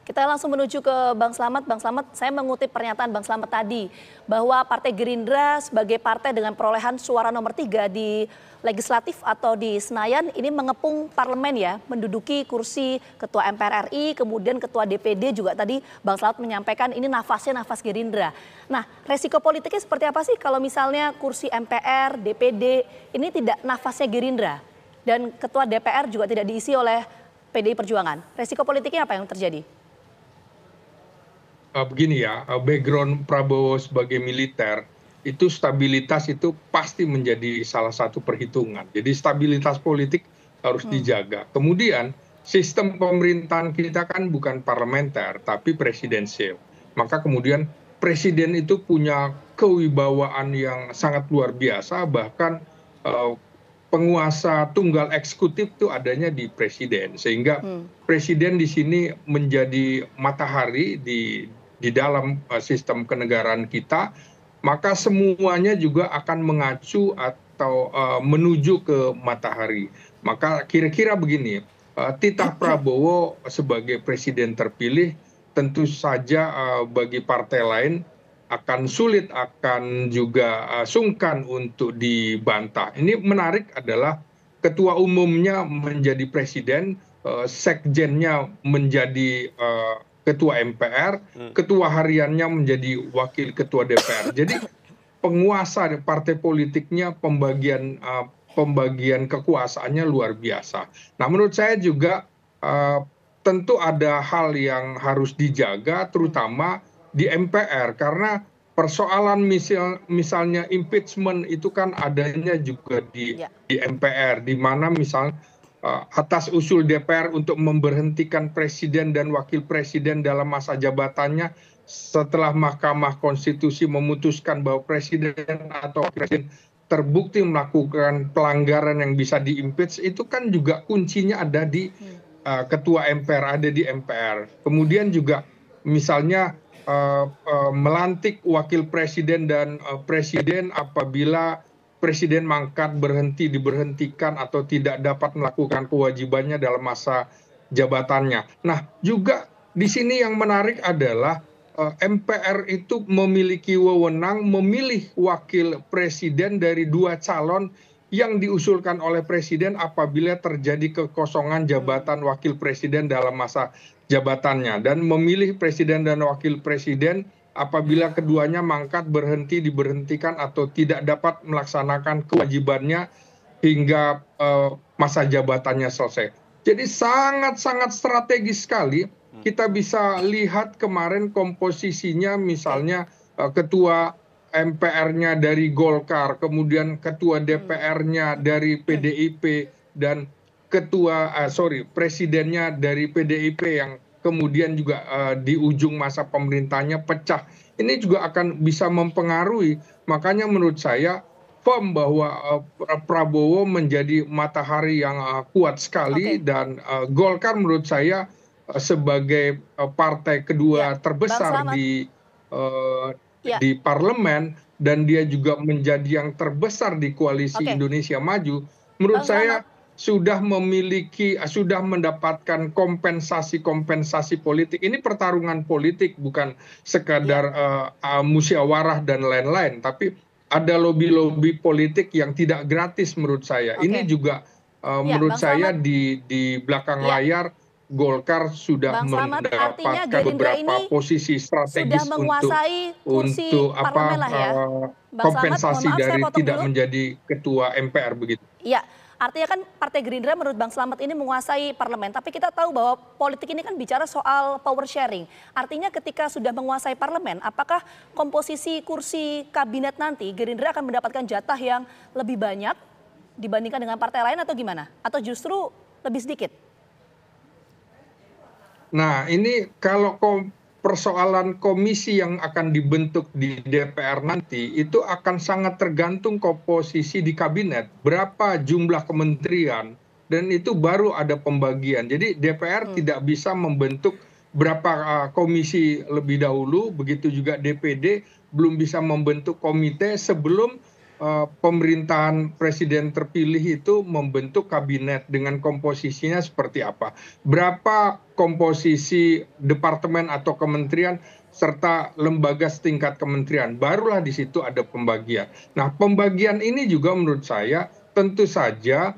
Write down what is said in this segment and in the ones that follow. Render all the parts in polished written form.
kita langsung menuju ke Bang Slamet. Bang Slamet, saya mengutip pernyataan Bang Slamet tadi bahwa Partai Gerindra sebagai partai dengan perolehan suara nomor 3 di legislatif atau di Senayan ini mengepung parlemen ya, menduduki kursi Ketua MPR RI, kemudian Ketua DPD juga tadi Bang Slamet menyampaikan ini nafasnya nafas Gerindra. Nah, resiko politiknya seperti apa sih kalau misalnya kursi MPR, DPD ini tidak nafasnya Gerindra dan Ketua DPR juga tidak diisi oleh PDI Perjuangan? Resiko politiknya apa yang terjadi? Begini ya, background Prabowo sebagai militer, itu stabilitas itu pasti menjadi salah satu perhitungan. Jadi stabilitas politik harus dijaga. Kemudian sistem pemerintahan kita kan bukan parlementer, tapi presidensial. Maka kemudian presiden itu punya kewibawaan yang sangat luar biasa, bahkan penguasa tunggal eksekutif itu adanya di presiden. Sehingga presiden di sini menjadi matahari di dalam sistem kenegaraan kita, maka semuanya juga akan mengacu atau menuju ke matahari. Maka kira-kira begini, titah Prabowo sebagai presiden terpilih tentu saja bagi partai lain akan sulit, akan juga sungkan untuk dibantah. Ini menarik adalah ketua umumnya menjadi presiden, sekjennya menjadi ketua MPR, ketua hariannya menjadi wakil ketua DPR. Jadi penguasa partai politiknya pembagian kekuasaannya luar biasa. Nah, menurut saya juga tentu ada hal yang harus dijaga, terutama di MPR, karena persoalan misalnya impeachment itu kan adanya juga di MPR, di mana misalnya atas usul DPR untuk memberhentikan presiden dan wakil presiden dalam masa jabatannya setelah Mahkamah Konstitusi memutuskan bahwa presiden atau presiden terbukti melakukan pelanggaran yang bisa diimpeach, itu kan juga kuncinya ada di ketua MPR, ada di MPR. Kemudian juga misalnya melantik wakil presiden dan presiden apabila presiden mangkat, berhenti, diberhentikan atau tidak dapat melakukan kewajibannya dalam masa jabatannya. Nah, juga di sini yang menarik adalah MPR itu memiliki wewenang memilih wakil presiden dari 2 calon yang diusulkan oleh presiden apabila terjadi kekosongan jabatan wakil presiden dalam masa jabatannya, dan memilih presiden dan wakil presiden apabila keduanya mangkat, berhenti, diberhentikan atau tidak dapat melaksanakan kewajibannya hingga masa jabatannya selesai. Jadi sangat-sangat strategis sekali. Kita bisa lihat kemarin komposisinya, misalnya ketua MPR-nya dari Golkar, kemudian ketua DPR-nya dari PDIP, dan presidennya dari PDIP yang kemudian juga di ujung masa pemerintahnya pecah. Ini juga akan bisa mempengaruhi. Makanya menurut saya firm bahwa Prabowo menjadi matahari yang kuat sekali, dan Golkar menurut saya sebagai partai kedua terbesar di parlemen, dan dia juga menjadi yang terbesar di koalisi Indonesia Maju, menurut saya sudah mendapatkan kompensasi politik. Ini pertarungan politik, bukan sekadar musyawarah dan lain-lain, tapi ada lobby-lobby politik yang tidak gratis menurut saya. Ini juga menurut saya di belakang layar Golkar sudah mendapatkan beberapa posisi strategis untuk kompensasi dari tidak menjadi ketua MPR begitu. Iya, artinya kan Partai Gerindra menurut Bang Slamet ini menguasai parlemen, tapi kita tahu bahwa politik ini kan bicara soal power sharing. Artinya ketika sudah menguasai parlemen, apakah komposisi kursi kabinet nanti Gerindra akan mendapatkan jatah yang lebih banyak dibandingkan dengan partai lain atau gimana? Atau justru lebih sedikit? Nah, ini kalau persoalan komisi yang akan dibentuk di DPR nanti itu akan sangat tergantung komposisi di kabinet, berapa jumlah kementerian, dan itu baru ada pembagian. Jadi DPR tidak bisa membentuk berapa komisi lebih dahulu, begitu juga DPD belum bisa membentuk komite sebelum pemerintahan presiden terpilih itu membentuk kabinet dengan komposisinya seperti apa. Berapa komposisi departemen atau kementerian serta lembaga setingkat kementerian. Barulah di situ ada pembagian. Nah, pembagian ini juga menurut saya tentu saja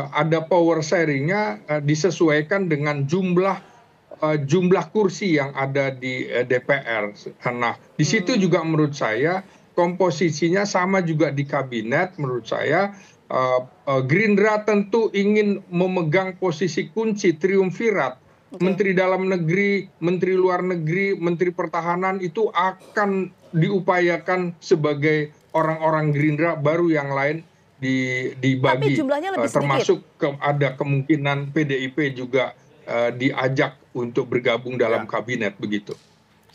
ada power sharingnya disesuaikan dengan jumlah kursi yang ada di DPR. Nah, di situ juga menurut saya komposisinya sama juga di kabinet. Menurut saya Gerindra tentu ingin memegang posisi kunci triumvirat. Menteri Dalam Negeri, Menteri Luar Negeri, Menteri Pertahanan itu akan diupayakan sebagai orang-orang Gerindra, baru yang lain dibagi. Tapi jumlahnya lebih sedikit. Termasuk ada kemungkinan PDIP juga diajak untuk bergabung dalam kabinet begitu.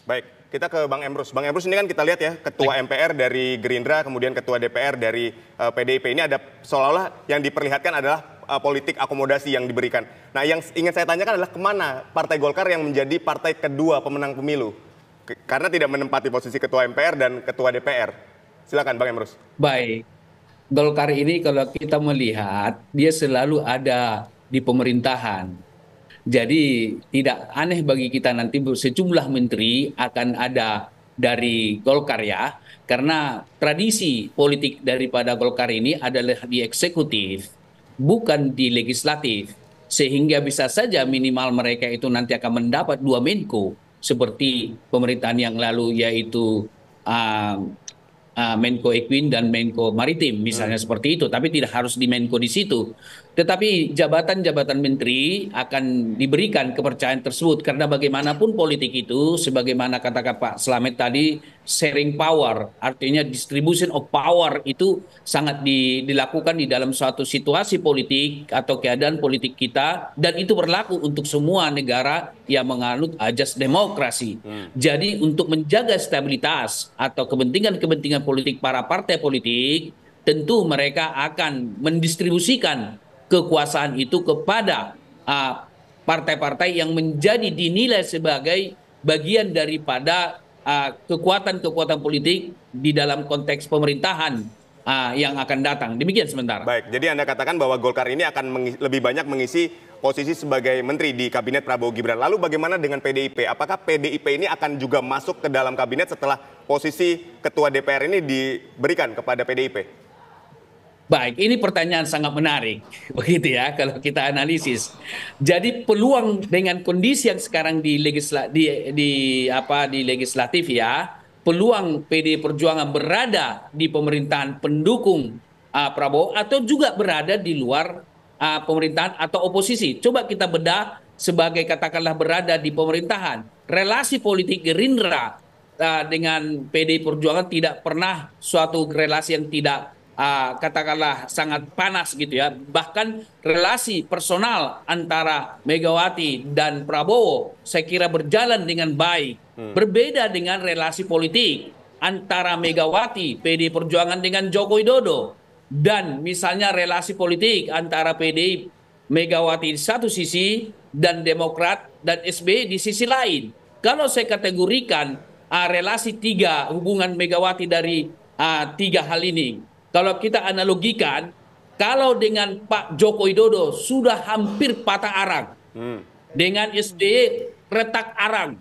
Baik, kita ke Bang Emrus. Bang Emrus, ini kan kita lihat ya, Ketua MPR dari Gerindra, kemudian Ketua DPR dari PDIP. Ini ada seolah-olah yang diperlihatkan adalah politik akomodasi yang diberikan. Nah, yang ingin saya tanyakan adalah kemana Partai Golkar yang menjadi partai kedua pemenang pemilu? Karena tidak menempati posisi Ketua MPR dan Ketua DPR. Silakan Bang Emrus. Baik, Golkar ini kalau kita melihat, dia selalu ada di pemerintahan. Jadi tidak aneh bagi kita nanti sejumlah menteri akan ada dari Golkar ya. Karena tradisi politik daripada Golkar ini adalah di eksekutif, bukan di legislatif. Sehingga bisa saja minimal mereka itu nanti akan mendapat 2 Menko. Seperti pemerintahan yang lalu yaitu Menko Equine dan Menko Maritim misalnya seperti itu, tapi tidak harus di Menko di situ. Tetapi jabatan-jabatan menteri akan diberikan kepercayaan tersebut karena bagaimanapun politik itu, sebagaimana kata Pak Slamet tadi, sharing power, artinya distribution of power itu sangat dilakukan di dalam suatu situasi politik atau keadaan politik kita, dan itu berlaku untuk semua negara yang menganut ajas demokrasi. Jadi untuk menjaga stabilitas atau kepentingan-kepentingan politik para partai politik, tentu mereka akan mendistribusikan kekuasaan itu kepada partai-partai yang menjadi dinilai sebagai bagian daripada kekuatan-kekuatan politik di dalam konteks pemerintahan yang akan datang. Demikian sementara. Baik, jadi Anda katakan bahwa Golkar ini akan lebih banyak mengisi posisi sebagai menteri di kabinet Prabowo Gibran. Lalu bagaimana dengan PDIP? Apakah PDIP ini akan juga masuk ke dalam kabinet setelah posisi Ketua DPR ini diberikan kepada PDIP? Baik, ini pertanyaan sangat menarik, begitu ya, kalau kita analisis. Jadi peluang dengan kondisi yang sekarang di legislatif ya, peluang PD Perjuangan berada di pemerintahan pendukung Prabowo atau juga berada di luar pemerintahan atau oposisi. Coba kita bedah sebagai katakanlah berada di pemerintahan. Relasi politik Gerindra dengan PD Perjuangan tidak pernah suatu relasi yang tidak katakanlah sangat panas gitu ya. Bahkan relasi personal antara Megawati dan Prabowo saya kira berjalan dengan baik. Berbeda dengan relasi politik antara Megawati, PD Perjuangan dengan Joko Widodo. Dan misalnya relasi politik antara PD Megawati di satu sisi dan Demokrat dan SBY di sisi lain. Kalau saya kategorikan relasi hubungan Megawati dari 3 hal ini. Kalau kita analogikan, kalau dengan Pak Joko Widodo sudah hampir patah arang, dengan SBY retak arang,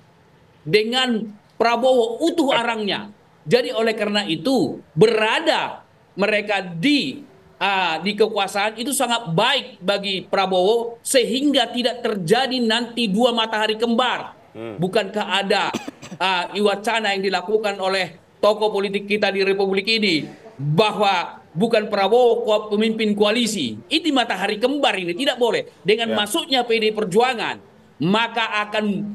dengan Prabowo utuh arangnya. Jadi oleh karena itu berada mereka di kekuasaan itu sangat baik bagi Prabowo sehingga tidak terjadi nanti 2 matahari kembar. Bukankah ada wacana yang dilakukan oleh tokoh politik kita di Republik ini bahwa bukan Prabowo pemimpin koalisi, ini matahari kembar ini tidak boleh. Dengan masuknya PD Perjuangan, maka akan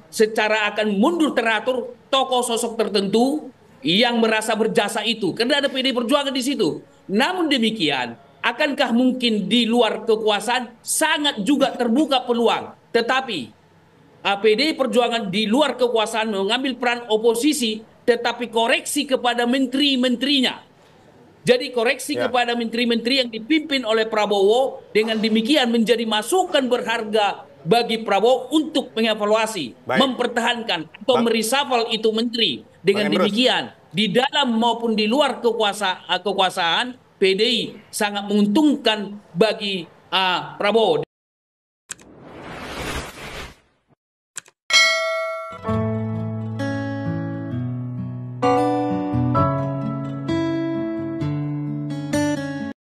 mundur teratur tokoh sosok tertentu yang merasa berjasa itu, karena ada PD Perjuangan di situ. Namun demikian, akankah mungkin di luar kekuasaan? Sangat juga terbuka peluang. Tetapi PD Perjuangan di luar kekuasaan mengambil peran oposisi, tetapi koreksi kepada menteri-menterinya. Jadi koreksi kepada menteri-menteri yang dipimpin oleh Prabowo, dengan demikian menjadi masukan berharga bagi Prabowo untuk mengevaluasi, mempertahankan atau mereshuffle itu menteri. Dengan demikian, di dalam maupun di luar kekuasaan, PDI sangat menguntungkan bagi Prabowo.